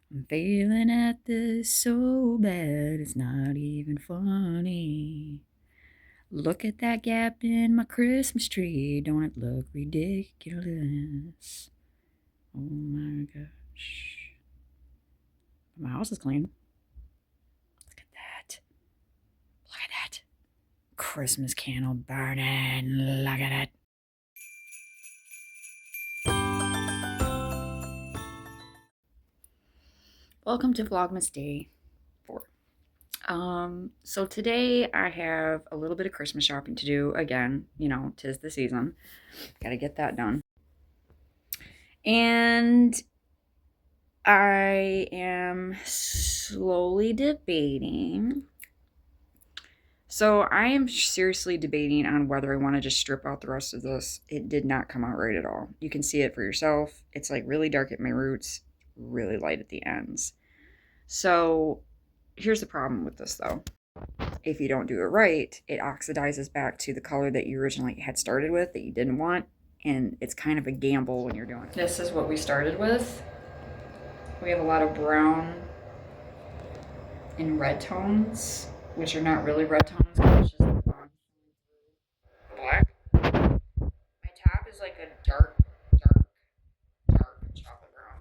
I'm failing at this so bad, it's not even funny. Look at that gap in my Christmas tree, don't it look ridiculous? Oh my gosh. My house is clean. Look at that. Look at that. Christmas candle burning. Look at it. Welcome to Vlogmas Day 4. So today I have a little bit of Christmas shopping to do again. You know, 'tis the season. Gotta get that done. And I am slowly debating. So I am seriously debating on whether I want to just strip out the rest of this. It did not come out right at all. You can see it for yourself. It's like really dark at my roots, really light at the ends. So here's the problem with this though. If you don't do it right, it oxidizes back to the color that you originally had started with that you didn't want. And it's kind of a gamble when you're doing it. This is what we started with. We have a lot of brown and red tones, which are not really red tones, it's just black. My top is like a dark chocolate brown.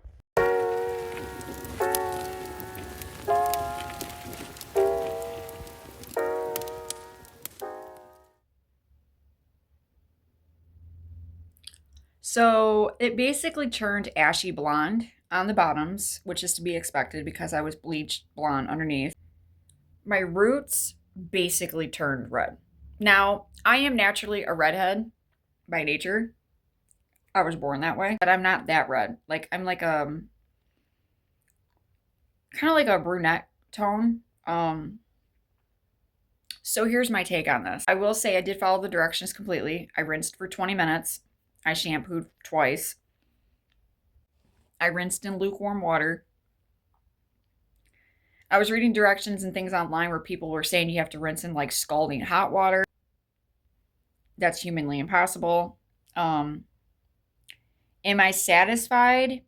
So it basically turned ashy blonde on the bottoms, which is to be expected because I was bleached blonde underneath. My roots basically turned red. Now, I am naturally a redhead by nature. I was born that way, but I'm not that red. Like I'm like kind of like a brunette tone. So here's my take on this. I will say I did follow the directions completely. I rinsed for 20 minutes. I shampooed twice. I rinsed in lukewarm water. I was reading directions and things online where people were saying you have to rinse in like scalding hot water. That's humanly impossible. Am I satisfied?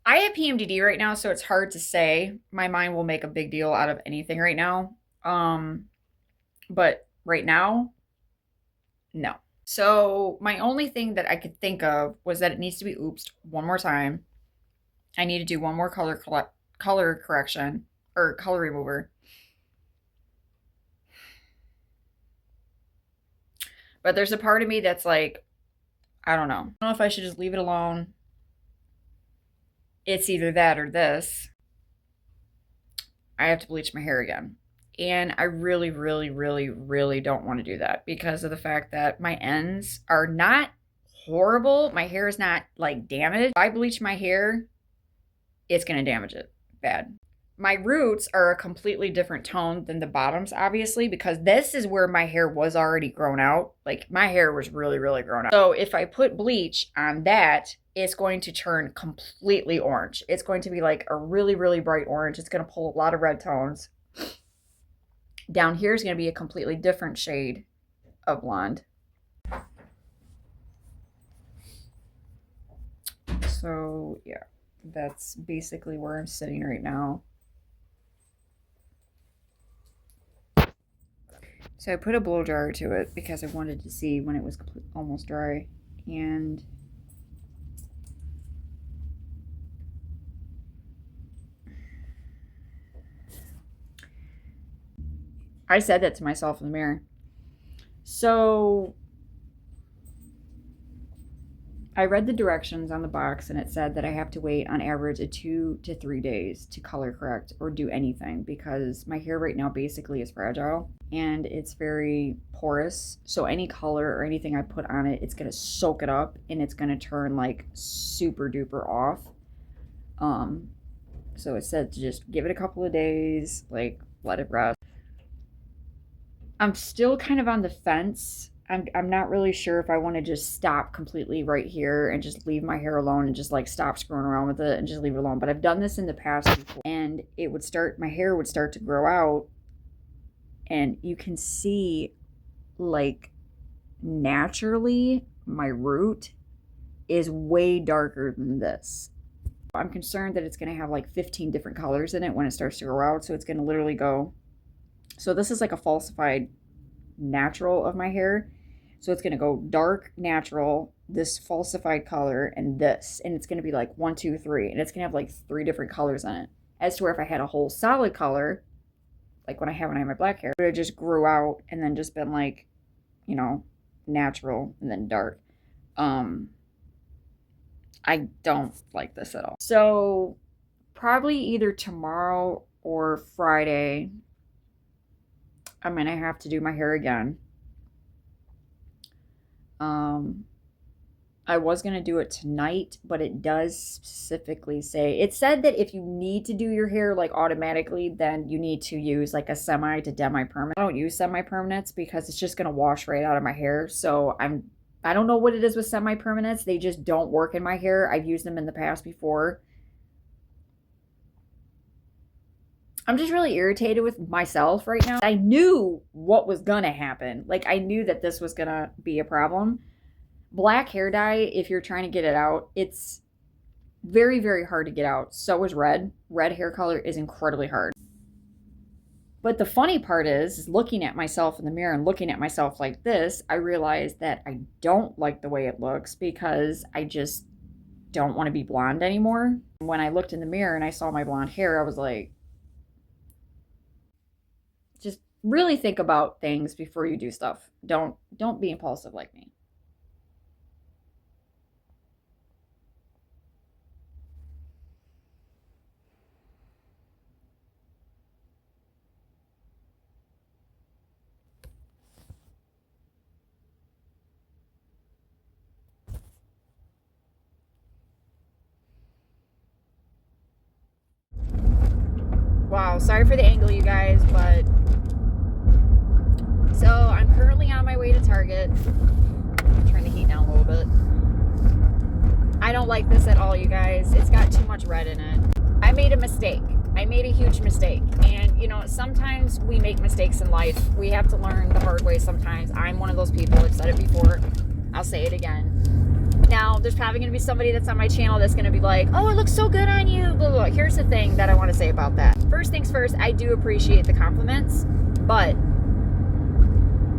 I have PMDD right now, so it's hard to say. My mind will make a big deal out of anything right now. But right now, no. So my only thing that I could think of was that it needs to be oopsed one more time. I need to do one more color correction or color remover. But there's a part of me that's like, I don't know. I don't know if I should just leave it alone. It's either that or this. I have to bleach my hair again. And I really, really, really, really don't want to do that because of the fact that my ends are not horrible. My hair is not like damaged. If I bleach my hair, it's going to damage it bad. My roots are a completely different tone than the bottoms, obviously, because this is where my hair was already grown out. Like my hair was really, really grown out. So if I put bleach on that, it's going to turn completely orange. It's going to be like a really, really bright orange. It's going to pull a lot of red tones. Down here is going to be a completely different shade of blonde. So yeah, that's basically where I'm sitting right now. So I put a blow dryer to it because I wanted to see when it was almost dry. And I said that to myself in the mirror. So I read the directions on the box and it said that I have to wait on average of 2 to 3 days to color correct or do anything because my hair right now basically is fragile and it's very porous. So any color or anything I put on it, it's going to soak it up and it's going to turn like super duper off. So it said to just give it a couple of days, like let it rest. I'm still kind of on the fence. I'm not really sure if I want to just stop completely right here and just leave my hair alone and just like stop screwing around with it and just leave it alone. But I've done this in the past before and my hair would start to grow out and you can see like naturally my root is way darker than this. I'm concerned that it's going to have like 15 different colors in it when it starts to grow out. So it's going to literally go. So this is like a falsified natural of my hair. So it's going to go dark, natural, this falsified color, and this. And it's going to be like 1, 2, 3. And it's going to have like 3 different colors in it. As to where if I had a whole solid color, like when I have my black hair, it would have just grew out and then just been like, you know, natural and then dark. I don't like this at all. So probably either tomorrow or Friday, I'm going to have to do my hair again. I was going to do it tonight, but it does specifically say, it said that if you need to do your hair like automatically, then you need to use like a semi to demi permanent. I don't use semi permanents because it's just going to wash right out of my hair. So I don't know what it is with semi-permanents. They just don't work in my hair. I've used them in the past before. I'm just really irritated with myself right now. I knew what was going to happen. Like, I knew that this was going to be a problem. Black hair dye, if you're trying to get it out, it's very, very hard to get out. So is red. Red hair color is incredibly hard. But the funny part is looking at myself in the mirror and looking at myself like this, I realized that I don't like the way it looks because I just don't want to be blonde anymore. When I looked in the mirror and I saw my blonde hair, I was like, just really think about things before you do stuff. Don't be impulsive like me. Wow, sorry for the angle, you guys, but so I'm currently on my way to Target. I'm turn the heat down a little bit. I don't like this at all, you guys. It's got too much red in it. I made a mistake. I made a huge mistake. And, you know, sometimes we make mistakes in life. We have to learn the hard way sometimes. I'm one of those people. I've said it before. I'll say it again. Now, there's probably going to be somebody that's on my channel that's going to be like, oh, it looks so good on you, blah, blah, blah. Here's the thing that I want to say about that. First things first, I do appreciate the compliments, but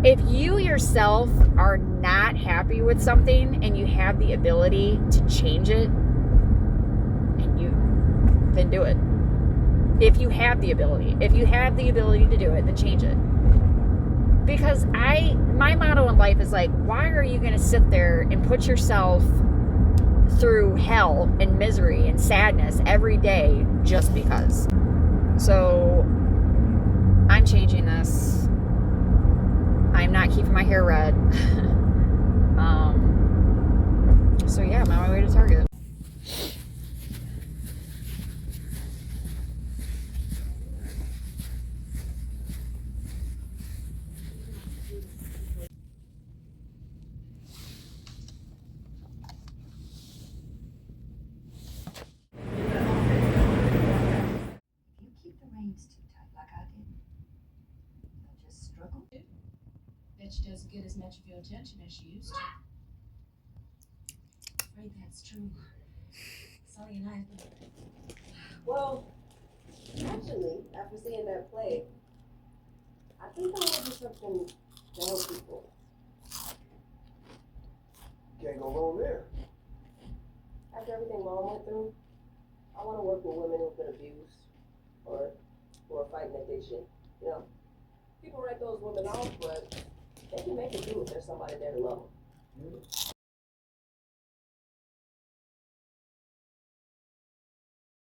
if you yourself are not happy with something and you have the ability to change it, then do it. If you have the ability to do it, then change it. Because my motto in life is like, why are you going to sit there and put yourself through hell and misery and sadness every day just because? So I'm changing this. I'm not keeping my hair red. So yeah, I'm on my way to Target. She doesn't get as much of your attention as she used to. I'm afraid that's true. Sully and I have been... Well, actually, after seeing that play, I think I want to do something to help people. Can't go wrong there. After everything Mom went through, I want to work with women who've been abused or who are fighting addiction. You know, people write those women off, but they can make it do if there's somebody there to love them.